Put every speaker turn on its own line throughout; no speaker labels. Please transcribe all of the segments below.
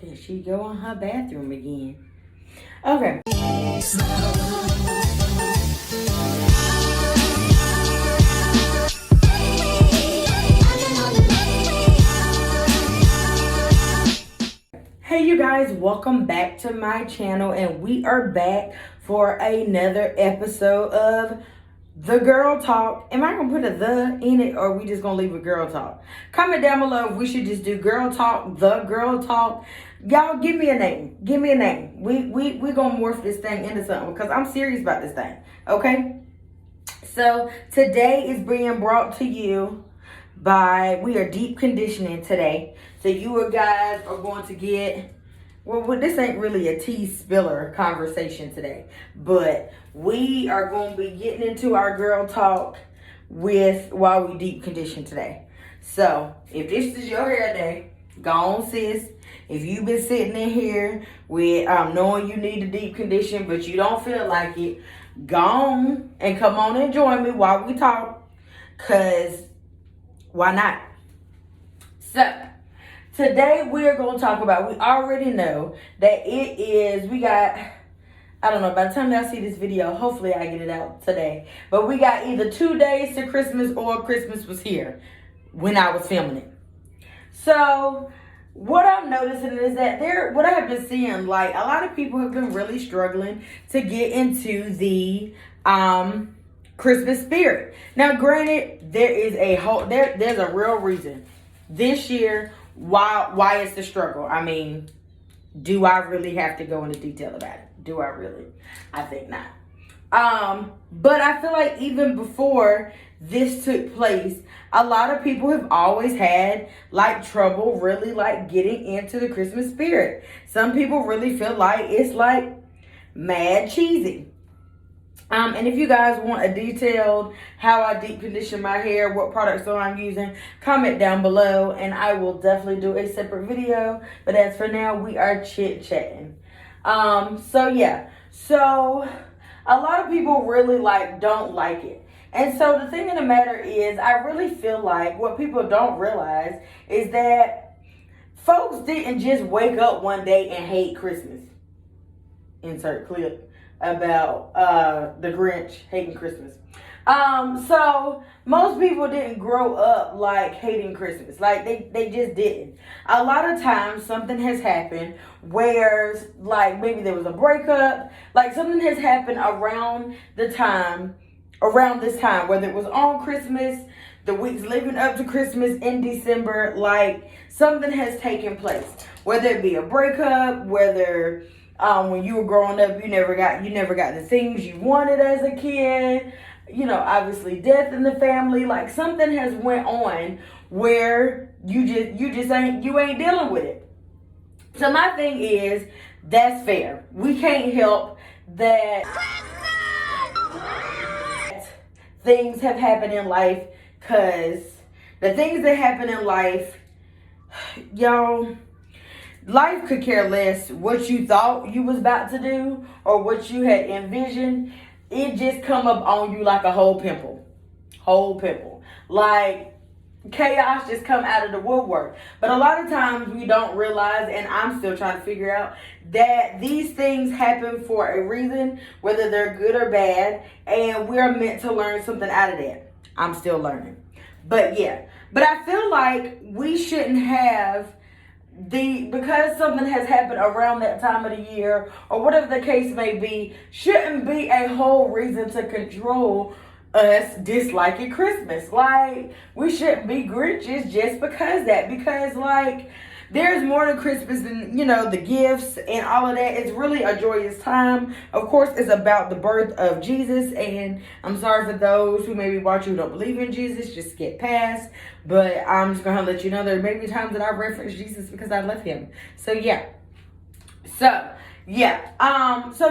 There she go in her bathroom again. Okay. Hey you guys, welcome back to my channel, and we are back for another episode of The Girl Talk. Am I gonna put a the in it, or are we just gonna leave it Girl Talk? Comment down below if we should just do Girl Talk, The Girl Talk. Y'all give me a name. Give me a name. We gonna morph this thing into something because I'm serious about this thing. Okay? So today is being brought to you by, we are deep conditioning today. So you guys are going to get, well, this ain't really a tea spiller conversation today, but we are going to be getting into our girl talk while we deep condition today. So if this is your hair day, go on, sis. If you've been sitting in here with knowing you need to deep condition, but you don't feel like it, go on and come on and join me while we talk, because why not? So today we're going to talk about, we already know that it is, we got, I don't know, by the time y'all see this video, hopefully I get it out today, but we got either 2 days to Christmas or Christmas was here when I was filming it. So what I'm noticing is that what I have been seeing, like, a lot of people have been really struggling to get into the Christmas spirit. Now, granted, there is there's a real reason this year why it's the struggle. I mean, do I really have to go into detail about it? Do I really? I think not. But I feel like even before this took place, a lot of people have always had like trouble really like getting into the Christmas spirit. Some people really feel like it's like mad cheesy. And if you guys want a detailed how I deep condition my hair, what products I'm using, comment down below and I will definitely do a separate video. But as for now, we are chit-chatting. So yeah. So a lot of people really don't like it. And so the thing of the matter is, I really feel like what people don't realize is that folks didn't just wake up one day and hate Christmas. Insert clip about the Grinch hating Christmas. So most people didn't grow up like hating Christmas. Like they just didn't. A lot of times something has happened where like maybe there was a breakup, like something has happened around this time, whether it was on Christmas, the weeks leading up to Christmas in December, like something has taken place. Whether it be a breakup, whether when you were growing up, you never got the things you wanted as a kid. You know, obviously death in the family. Like something has went on where you ain't dealing with it. So my thing is, that's fair. We can't help that things have happened in life, because the things that happen in life, y'all, life could care less what you thought you was about to do or what you had envisioned. It just come up on you like a whole pimple. Like chaos just come out of the woodwork. But a lot of times we don't realize, and I'm still trying to figure out, that these things happen for a reason, whether they're good or bad, and we're meant to learn something out of that. I'm still learning. But yeah. But I feel like we shouldn't have because something has happened around that time of the year or whatever the case may be, shouldn't be a whole reason to control us disliking Christmas. Like, we shouldn't be Grinches just because like there's more to Christmas than, you know, the gifts and all of that. It's really a joyous time. Of course, it's about the birth of Jesus. And I'm sorry for those who maybe watch who don't believe in Jesus, just skip past. But I'm just going to let you know there may be times that I reference Jesus because I love him. So, yeah. So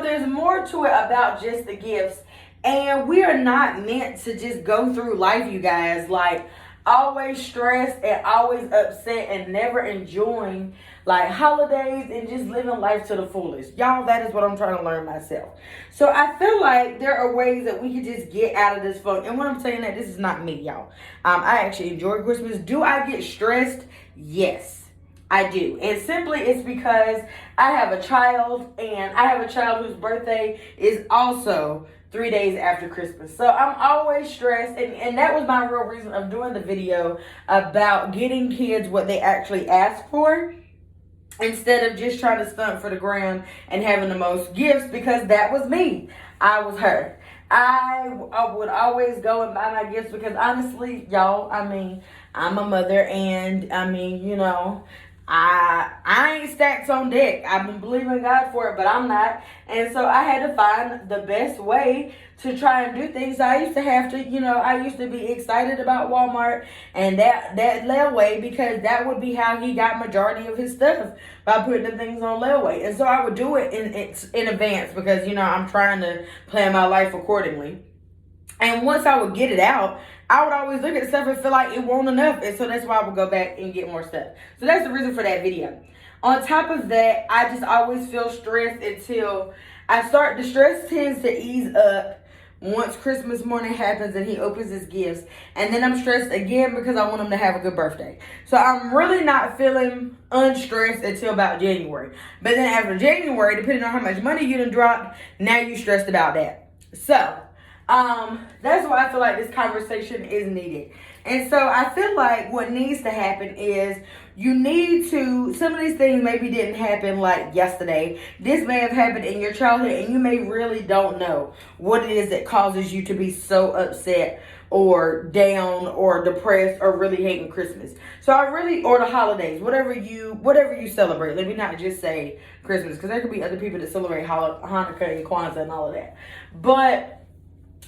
there's more to it about just the gifts. And we are not meant to just go through life, you guys, like always stressed and always upset and never enjoying like holidays and just living life to the fullest. Y'all, that is what I'm trying to learn myself. So I feel like there are ways that we can just get out of this funk. And when I'm saying that, this is not me, y'all. I actually enjoy Christmas. Do I get stressed? Yes. I do. And simply it's because I have a child, and I have a child whose birthday is also 3 days after Christmas. So I'm always stressed, and that was my real reason of doing the video about getting kids what they actually ask for, instead of just trying to stunt for the gram and having the most gifts, because that was me. I was her. I would always go and buy my gifts because honestly, y'all, I mean, I'm a mother, and I mean, you know, I ain't stacks on deck. I've been believing God for it, but I'm not. And so I had to find the best way to try and do things. I used to have to, you know, I used to be excited about Walmart and that layaway, because that would be how he got majority of his stuff, by putting the things on layaway. And so I would do it in advance, because, you know, I'm trying to plan my life accordingly. And once I would get it out, I would always look at stuff and feel like it wasn't enough. And so that's why I would go back and get more stuff. So that's the reason for that video. On top of that, I just always feel stressed until the stress tends to ease up once Christmas morning happens and he opens his gifts. And then I'm stressed again because I want him to have a good birthday. So I'm really not feeling unstressed until about January. But then after January, depending on how much money you done dropped, now you stressed about that. So that's why I feel like this conversation is needed. And so I feel like what needs to happen is you need to, some of these things maybe didn't happen like yesterday. This may have happened in your childhood, and you may really don't know what it is that causes you to be so upset or down or depressed or really hating Christmas. So or the holidays, whatever you celebrate. Let me not just say Christmas, because there could be other people that celebrate Hanukkah and Kwanzaa and all of that. But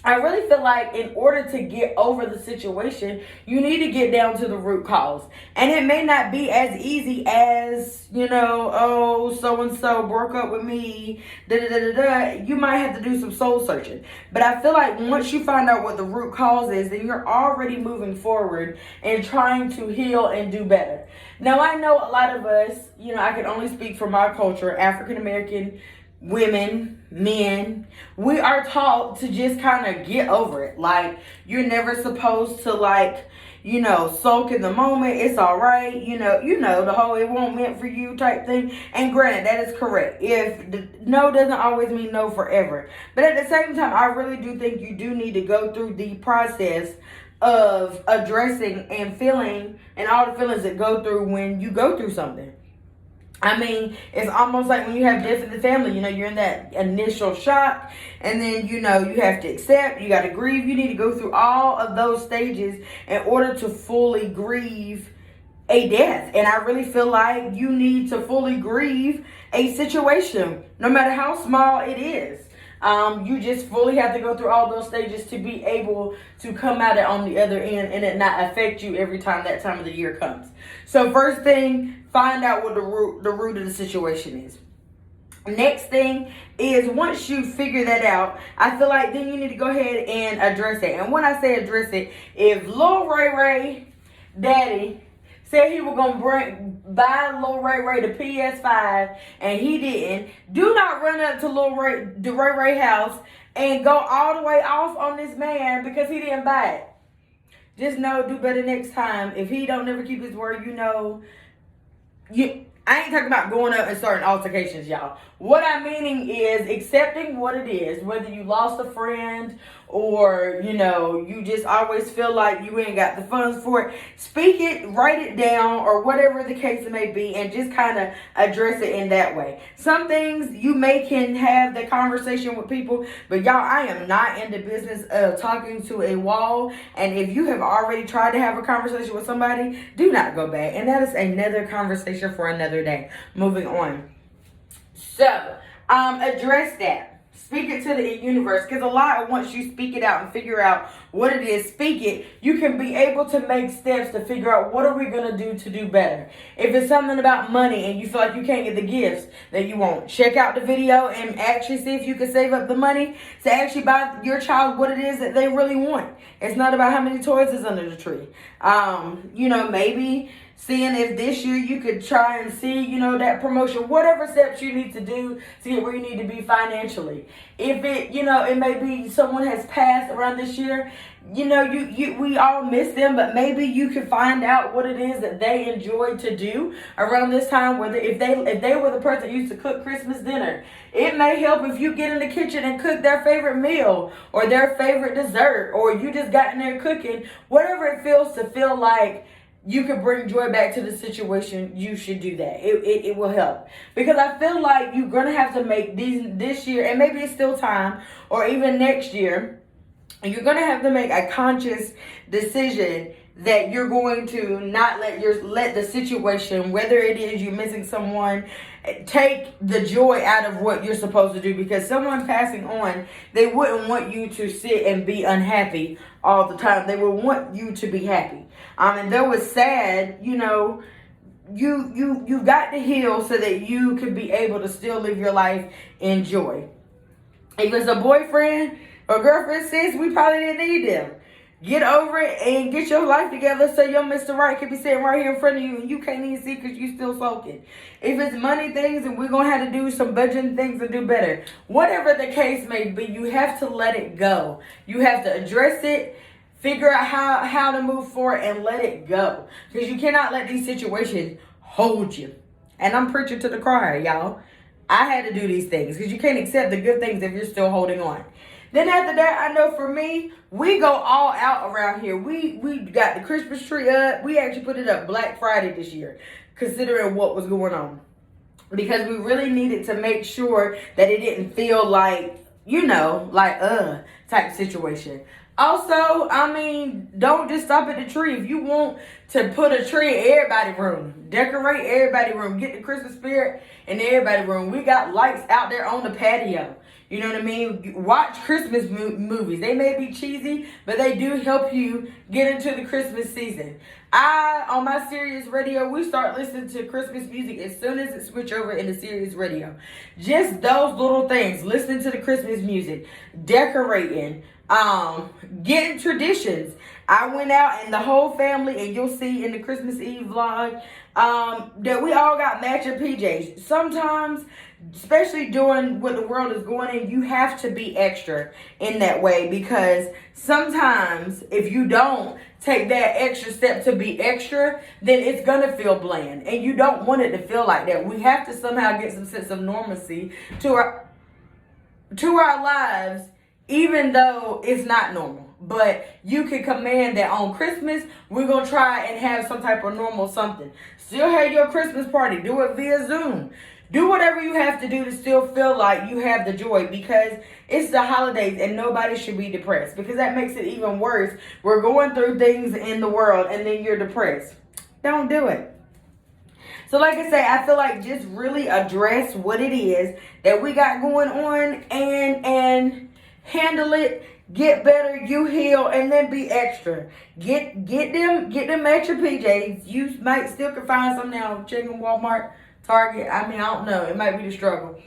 I really feel like in order to get over the situation, you need to get down to the root cause. And it may not be as easy as, you know, oh, so-and-so broke up with me, da-da-da-da-da. You might have to do some soul searching. But I feel like once you find out what the root cause is, then you're already moving forward and trying to heal and do better. Now, I know a lot of us, you know, I can only speak for my culture, African-American women, men, we are taught to just kind of get over it. Like, you're never supposed to, like, you know, sulk in the moment. It's all right. You know, the whole it won't meant for you type thing. And granted, that is correct. If no doesn't always mean no forever. But at the same time, I really do think you do need to go through the process of addressing and feeling and all the feelings that go through when you go through something. I mean, it's almost like when you have death in the family, you know, you're in that initial shock, and then, you know, you have to accept, you got to grieve. You need to go through all of those stages in order to fully grieve a death. And I really feel like you need to fully grieve a situation, no matter how small it is. You just fully have to go through all those stages to be able to come at it on the other end and it not affect you every time that time of the year comes. So first thing, find out what the root of the situation is. Next thing is, once you figure that out, I feel like then you need to go ahead and address it. And when I say address it, if Lil Ray Daddy said he was gonna buy Lil Ray the PS5 and he didn't, do not run up to the Ray house and go all the way off on this man because he didn't buy it. Just know, do better next time. If he don't never keep his word, you know, I ain't talking about going up and starting altercations, y'all. What I'm meaning is accepting what it is, whether you lost a friend or, you know, you just always feel like you ain't got the funds for it. Speak it, write it down, or whatever the case may be, and just kind of address it in that way. Some things you can have the conversation with people, but y'all, I am not in the business of talking to a wall. And if you have already tried to have a conversation with somebody, do not go back. And that is another conversation for another day. Moving on. So, address that. Speak it to the universe, because a lot of once you speak it out and figure out what it is, speak it, you can be able to make steps to figure out what are we going to do better. If it's something about money and you feel like you can't get the gifts that you want, check out the video and actually see if you can save up the money to actually buy your child what it is that they really want. It's not about how many toys is under the tree. You know, maybe seeing if this year you could try and see, you know, that promotion, whatever steps you need to do to get where you need to be financially. If it, you know, it may be someone has passed around this year, you know, we all miss them, but maybe you can find out what it is that they enjoy to do around this time. Whether if they were the person that used to cook Christmas dinner, it may help if you get in the kitchen and cook their favorite meal or their favorite dessert, or you just got in there cooking. Whatever it feels to feel like you can bring joy back to the situation, you should do that. It will help, because I feel like you're gonna have to make this year, and maybe it's still time, or even next year. And you're going to have to make a conscious decision that you're going to not let the situation, whether it is you missing someone, take the joy out of what you're supposed to do. Because someone passing on, they wouldn't want you to sit and be unhappy all the time. They would want you to be happy. And though it's sad, you know, you got to heal so that you can be able to still live your life in joy. If it's a boyfriend or girlfriend, sis, we probably didn't need them. Get over it and get your life together so your Mr. Right can be sitting right here in front of you and you can't even see because you still soaking. If it's money things, and we're going to have to do some budgeting things to do better. Whatever the case may be, you have to let it go. You have to address it, figure out how to move forward, and let it go. Because you cannot let these situations hold you. And I'm preaching to the choir, y'all. I had to do these things because you can't accept the good things if you're still holding on. Then after that, I know for me, we go all out around here. We got the Christmas tree up. We actually put it up Black Friday this year, considering what was going on. Because we really needed to make sure that it didn't feel like, you know, like type situation. Also, I mean, don't just stop at the tree. If you want to put a tree in everybody's room, decorate everybody's room, get the Christmas spirit in everybody's room. We got lights out there on the patio. You know what I mean? Watch Christmas movies. They may be cheesy, but they do help you get into the Christmas season. On my Sirius radio, we start listening to Christmas music as soon as it switch over into Sirius radio. Just those little things. Listening to the Christmas music, decorating, getting traditions. I went out and the whole family, and you'll see in the Christmas Eve vlog, that we all got matching PJs. Sometimes, especially during what the world is going in, you have to be extra in that way, because sometimes if you don't take that extra step to be extra, then it's gonna feel bland, and you don't want it to feel like that. We have to somehow get some sense of normalcy to our lives, even though it's not normal. But you can command that on Christmas, we're going to try and have some type of normal something. Still have your Christmas party. Do it via Zoom. Do whatever you have to do to still feel like you have the joy, because it's the holidays and nobody should be depressed, because that makes it even worse. We're going through things in the world and then you're depressed. Don't do it. So like I say, I feel like just really address what it is that we got going on and handle it. Get better, you heal, and then be extra. Get them extra PJs. You might still can find some now. Chicken, Walmart, Target. I mean, I don't know. It might be the struggle.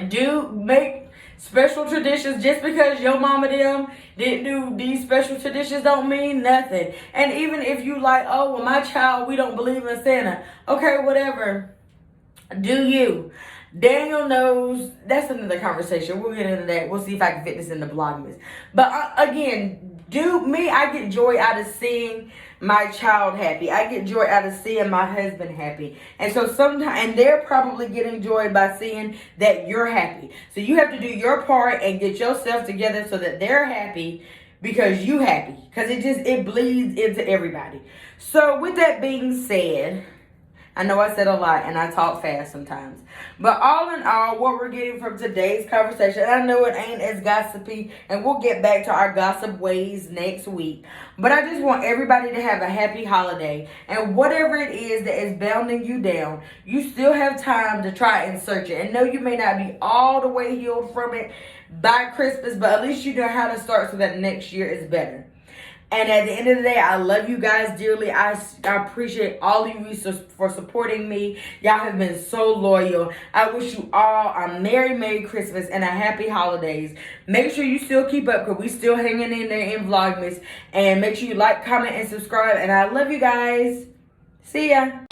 Do make special traditions. Just because your mama them didn't do these special traditions don't mean nothing. And even if you like, oh, well, my child, we don't believe in Santa. Okay, whatever. Do you? Daniel knows. That's another conversation. We'll get into that. We'll see if I can fit this in the Vlogmas. But again, I get joy out of seeing my child happy. I get joy out of seeing my husband happy. And so sometimes, and they're probably getting joy by seeing that you're happy. So you have to do your part and get yourself together so that they're happy, because you happy. Because it bleeds into everybody. So with that being said, I know I said a lot and I talk fast sometimes. But all in all, what we're getting from today's conversation, I know it ain't as gossipy, and we'll get back to our gossip ways next week. But I just want everybody to have a happy holiday. And whatever it is that is bounding you down, you still have time to try and search it. And no, you may not be all the way healed from it by Christmas, but at least you know how to start so that next year is better. And at the end of the day, I love you guys dearly. I appreciate all of you for supporting me. Y'all have been so loyal. I wish you all a Merry Christmas and a Happy Holidays. Make sure you still keep up, because we still hanging in there in Vlogmas. And make sure you like, comment, and subscribe. And I love you guys. See ya.